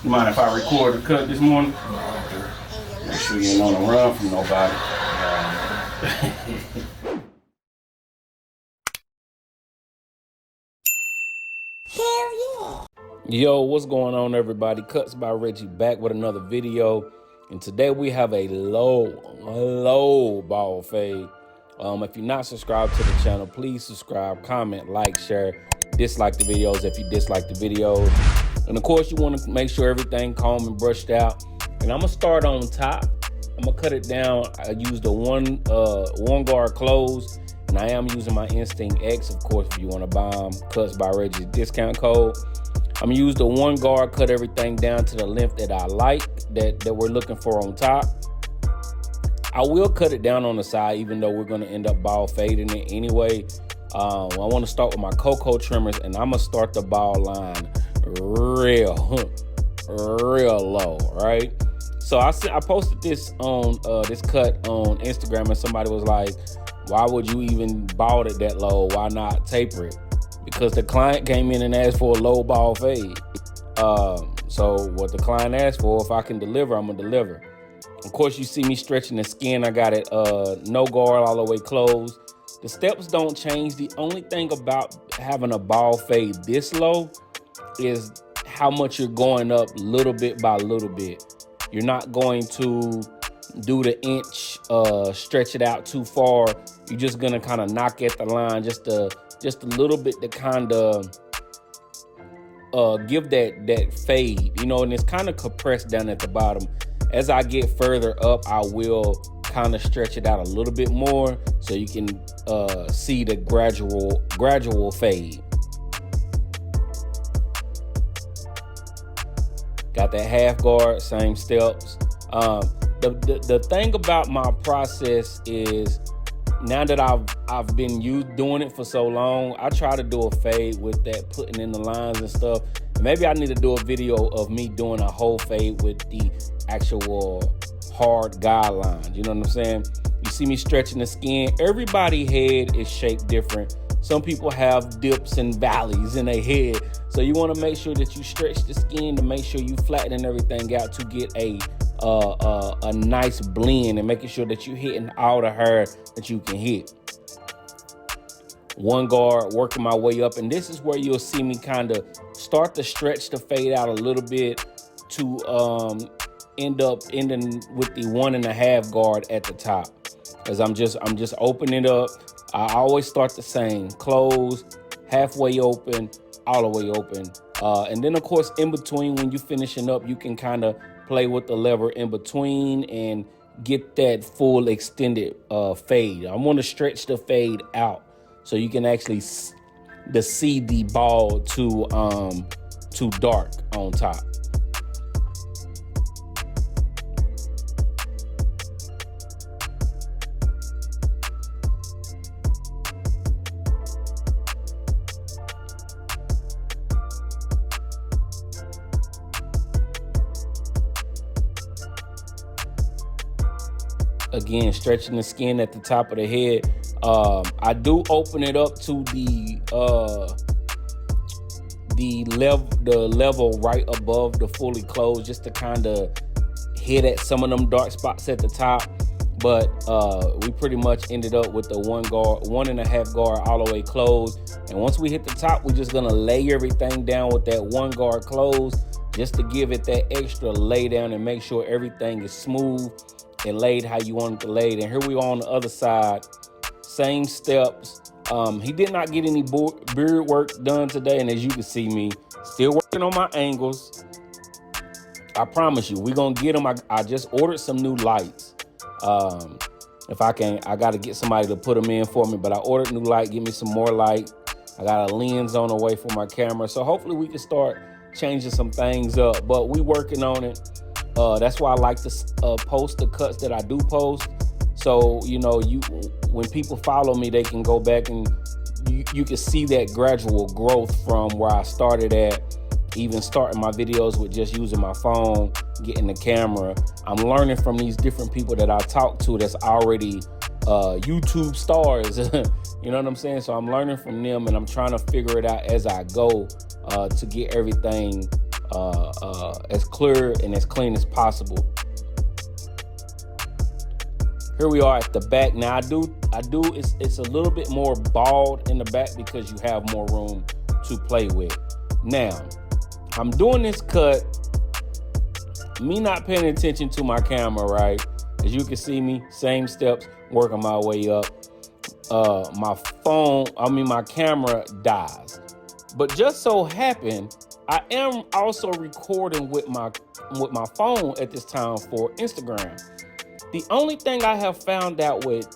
You mind if I record the cut this morning? Make sure you ain't on the run from nobody. Hell yeah. Yo, what's going on, everybody? Cuts by Reggie back with another video. And today we have a low ball fade. If you're not subscribed to the channel, please subscribe, comment, like, share, dislike the videos if you dislike the videos. And of course, you want to make sure everything calm and brushed out. And I'm gonna start on top. I'm gonna cut it down. I used a one guard close, and I am using my Instinct X. Of course, if you want to buy them, Cuts by Reggie discount code. I'm gonna use the one guard, cut everything down to the length that I like, that we're looking for on top. I will cut it down on the side, even though we're gonna end up ball fading it anyway. I want to start with my cocoa trimmers, and I'm gonna start the ball line real low, right? So I posted this on this cut on Instagram, and somebody was like, "Why would you even ball it that low? Why not taper it?" Because the client came in and asked for a low ball fade. So what the client asked for, if I can deliver, I'm gonna deliver. Of course, you see me stretching the skin. I got it no guard all the way closed. The steps don't change. The only thing about having a ball fade this low is how much you're going up little bit by little bit. You're not going to do the inch, stretch it out too far. You're just gonna kind of knock at the line just a little bit to kind of give that fade, you know, and it's kind of compressed down at the bottom. As I get further up, I will kind of stretch it out a little bit more so you can see the gradual fade. Got that half guard, same steps. The thing about my process is, now that I've been doing it for so long, I try to do a fade with that, putting in the lines and stuff. Maybe I need to do a video of me doing a whole fade with the actual hard guidelines. You know what I'm saying? You see me stretching the skin. Everybody's head is shaped different. Some people have dips and valleys in their head. So you want to make sure that you stretch the skin to make sure you flatten everything out to get a nice blend, and making sure that you're hitting all the hair that you can hit. One guard, working my way up, and this is where you'll see me kind of start to stretch the fade out a little bit to end up ending with the 1.5 guard at the top. As I'm just opening it up. I always start the same: close, halfway open, all the way open, and then of course in between, when you're finishing up, you can kind of play with the lever in between and get that full extended fade. I want to stretch the fade out so you can actually see the ball too dark on top. Again, stretching the skin at the top of the head. I do open it up to the level right above the fully closed, just to kind of hit at some of them dark spots at the top. But we pretty much ended up with the 1.5 guard all the way closed. And once we hit the top, we're just gonna lay everything down with that 1 guard closed, just to give it that extra lay down and make sure everything is smooth and laid how you want it to lay. And here we are on the other side, same steps. He did not get any beard work done today, and as you can see me still working on my angles. I promise you, we're gonna get them. I just ordered some new lights. If I got to get somebody to put them in for me, but I ordered new light. Give me some more light. I got a lens on the way for my camera, so hopefully we can start changing some things up, but we working on it. That's why I like to post the cuts that I do post. So, you know, when people follow me, they can go back and you can see that gradual growth from where I started at, even starting my videos with just using my phone, getting the camera. I'm learning from these different people that I talk to that's already YouTube stars. You know what I'm saying? So I'm learning from them, and I'm trying to figure it out as I go to get everything as clear and as clean as possible. Here we are at the back. Now I do. It's a little bit more bald in the back because you have more room to play with. Now, I'm doing this cut, me not paying attention to my camera, right? As you can see me, same steps, working my way up. My camera dies. But just so happened, I am also recording with my phone at this time for Instagram. The only thing I have found out with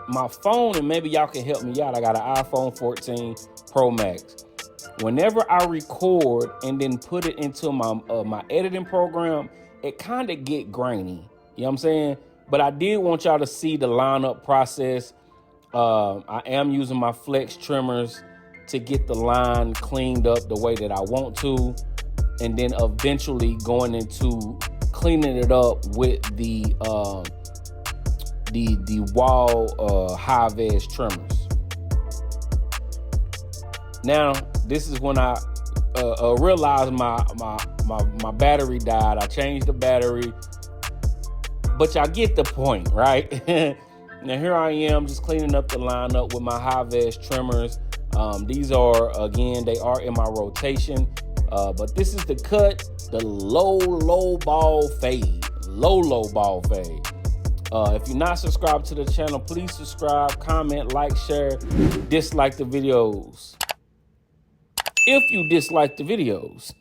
my phone, and maybe y'all can help me out, I got an iPhone 14 Pro Max. Whenever I record and then put it into my editing program, it kind of get grainy. You know what I'm saying? But I did want y'all to see the lineup process. I am using my flex trimmers to get the line cleaned up the way that I want to, and then eventually going into cleaning it up with the Wahl high-vis trimmers. Now, this is when I realized my battery died. I changed the battery, but y'all get the point, right? Now here I am just cleaning up the lineup with my high-vis trimmers. These are, again, they are in my rotation, but this is the cut, the low ball fade. Low ball fade. If you're not subscribed to the channel, please subscribe, comment, like, share, dislike the videos. If you dislike the videos.